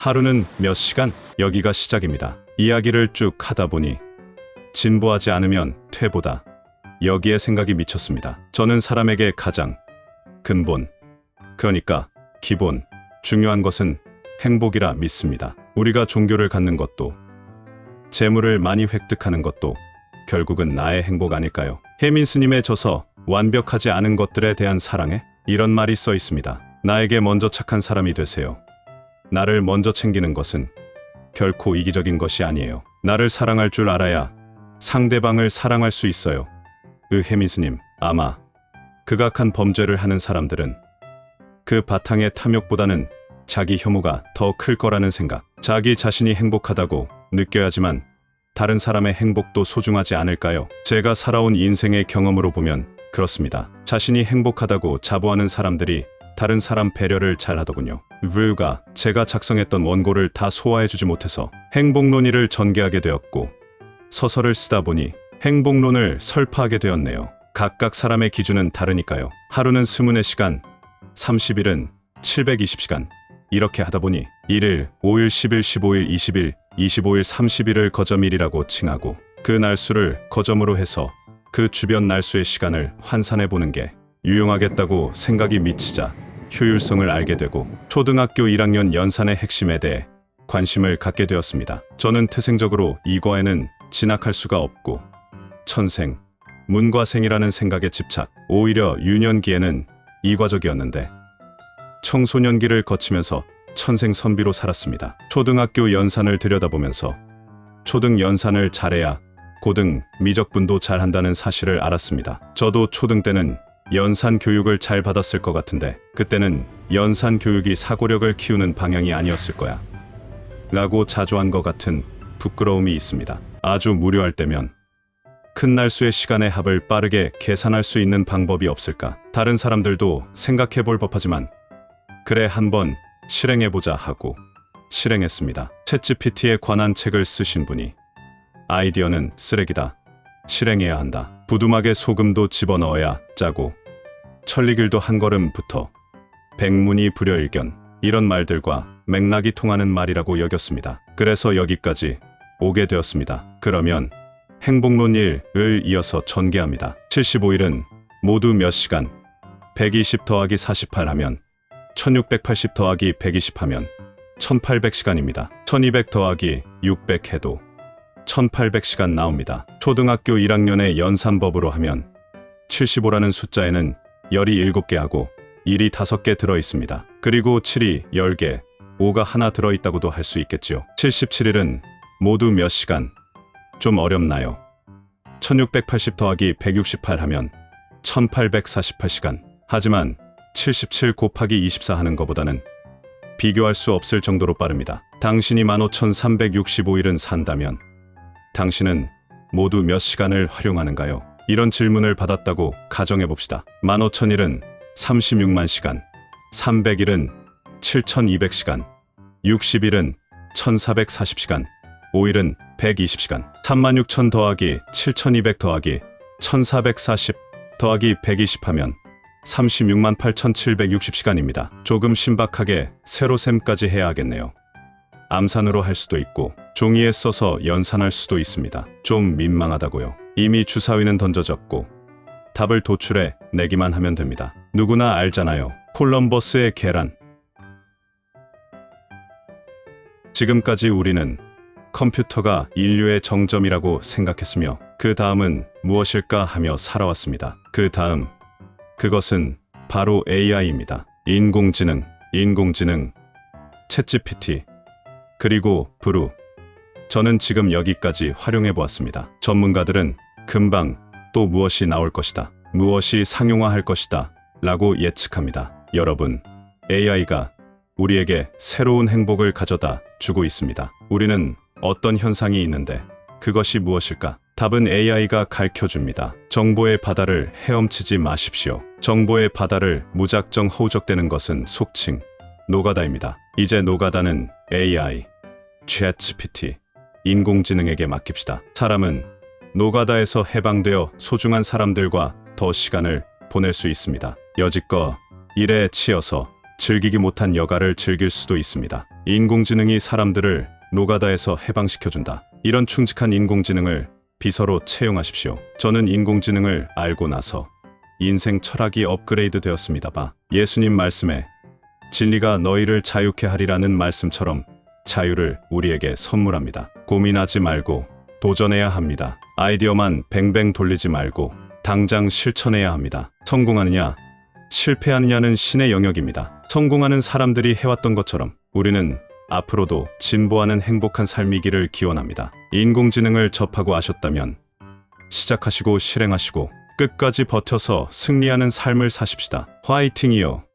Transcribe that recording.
하루는 몇 시간, 여기가 시작입니다. 이야기를 쭉 하다 보니 진보하지 않으면 퇴보다. 여기에 생각이 미쳤습니다. 저는 사람에게 가장 근본, 그러니까 기본, 중요한 것은 행복이라 믿습니다. 우리가 종교를 갖는 것도, 재물을 많이 획득하는 것도 결국은 나의 행복 아닐까요? 혜민 스님의 저서 완벽하지 않은 것들에 대한 사랑에 이런 말이 써 있습니다. 나에게 먼저 착한 사람이 되세요. 나를 먼저 챙기는 것은 결코 이기적인 것이 아니에요. 나를 사랑할 줄 알아야 상대방을 사랑할 수 있어요. 혜민 스님, 아마 극악한 범죄를 하는 사람들은 그 바탕의 탐욕보다는 자기 혐오가 더 클 거라는 생각. 자기 자신이 행복하다고 느껴야지만 다른 사람의 행복도 소중하지 않을까요? 제가 살아온 인생의 경험으로 보면 그렇습니다. 자신이 행복하다고 자부하는 사람들이 다른 사람 배려를 잘 하더군요. 뷰가 제가 작성했던 원고를 다 소화해주지 못해서 행복론의를 전개하게 되었고, 서설을 쓰다 보니 행복론을 설파하게 되었네요. 각각 사람의 기준은 다르니까요. 하루는 24시간, 30일은 720시간. 이렇게 하다 보니 1일, 5일, 10일, 15일, 20일, 25일, 30일을 거점일이라고 칭하고, 그 날수를 거점으로 해서 그 주변 날수의 시간을 환산해보는 게 유용하겠다고 생각이 미치자 효율성을 알게 되고, 초등학교 1학년 연산의 핵심에 대해 관심을 갖게 되었습니다. 저는 태생적으로 이과에는 진학할 수가 없고 천생, 문과생이라는 생각에 집착, 오히려 유년기에는 이과적이었는데 청소년기를 거치면서 천생 선비로 살았습니다. 초등학교 연산을 들여다보면서 초등 연산을 잘해야 고등 미적분도 잘한다는 사실을 알았습니다. 저도 초등 때는 연산 교육을 잘 받았을 것 같은데 그때는 연산 교육이 사고력을 키우는 방향이 아니었을 거야 라고 자조한 것 같은 부끄러움이 있습니다. 아주 무료할 때면 큰 날수의 시간의 합을 빠르게 계산할 수 있는 방법이 없을까? 다른 사람들도 생각해 볼 법하지만 그래 한번 실행해보자 하고 실행했습니다. 챗GPT에 관한 책을 쓰신 분이 아이디어는 쓰레기다, 실행해야 한다, 부두막에 소금도 집어넣어야 짜고 천리길도 한 걸음부터 백문이 불여일견, 이런 말들과 맥락이 통하는 말이라고 여겼습니다. 그래서 여기까지 오게 되었습니다. 그러면 행복론 1을 이어서 전개합니다. 75일은 모두 몇 시간? 120 더하기 48 하면 1680 더하기 120 하면 1800시간입니다. 1200 더하기 600 해도 1800시간 나옵니다. 초등학교 1학년의 연산법으로 하면 75라는 숫자에는 열이 7개 하고 1이 5개 들어있습니다. 그리고 7이 10개, 5가 하나 들어있다고도 할 수 있겠지요. 77일은 모두 몇 시간? 좀 어렵나요? 1680 더하기 168 하면 1848시간. 하지만 77 곱하기 24 하는 것보다는 비교할 수 없을 정도로 빠릅니다. 당신이 15365일은 산다면 당신은 모두 몇 시간을 활용하는가요? 이런 질문을 받았다고 가정해봅시다. 15000일은 36만 시간, 300일은 7200시간, 60일은 1440시간, 5일은 120시간, 36000 더하기 7200 더하기 1440 더하기 120 하면 36만 8760시간입니다. 조금 신박하게 세로셈까지 해야 하겠네요. 암산으로 할 수도 있고 종이에 써서 연산할 수도 있습니다. 좀 민망하다고요. 이미 주사위는 던져졌고 답을 도출해 내기만 하면 됩니다. 누구나 알잖아요. 콜럼버스의 계란. 지금까지 우리는 컴퓨터가 인류의 정점이라고 생각했으며 그 다음은 무엇일까 하며 살아왔습니다. 그 다음, 그것은 바로 AI입니다. 인공지능, 챗GPT, 그리고 브루. 저는 지금 여기까지 활용해 보았습니다. 전문가들은 금방 또 무엇이 나올 것이다, 무엇이 상용화할 것이다 라고 예측합니다. 여러분, AI가 우리에게 새로운 행복을 가져다 주고 있습니다. 우리는 어떤 현상이 있는데 그것이 무엇일까? 답은 AI가 가르쳐줍니다. 정보의 바다를 헤엄치지 마십시오. 정보의 바다를 무작정 허우적대는 것은 속칭 노가다입니다. 이제 노가다는 AI, 챗GPT, 인공지능에게 맡깁시다. 사람은 노가다에서 해방되어 소중한 사람들과 더 시간을 보낼 수 있습니다. 여지껏 일에 치여서 즐기기 못한 여가를 즐길 수도 있습니다. 인공지능이 사람들을 노가다에서 해방시켜준다. 이런 충직한 인공지능을 비서로 채용하십시오. 저는 인공지능을 알고 나서 인생 철학이 업그레이드 되었습니다. 예수님 말씀에 진리가 너희를 자유케 하리라는 말씀처럼 자유를 우리에게 선물합니다. 고민하지 말고 도전해야 합니다. 아이디어만 뱅뱅 돌리지 말고 당장 실천해야 합니다. 성공하느냐, 실패하느냐는 신의 영역입니다. 성공하는 사람들이 해왔던 것처럼 우리는 앞으로도 진보하는 행복한 삶이기를 기원합니다. 인공지능을 접하고 아셨다면 시작하시고 실행하시고 끝까지 버텨서 승리하는 삶을 사십시다. 화이팅이요.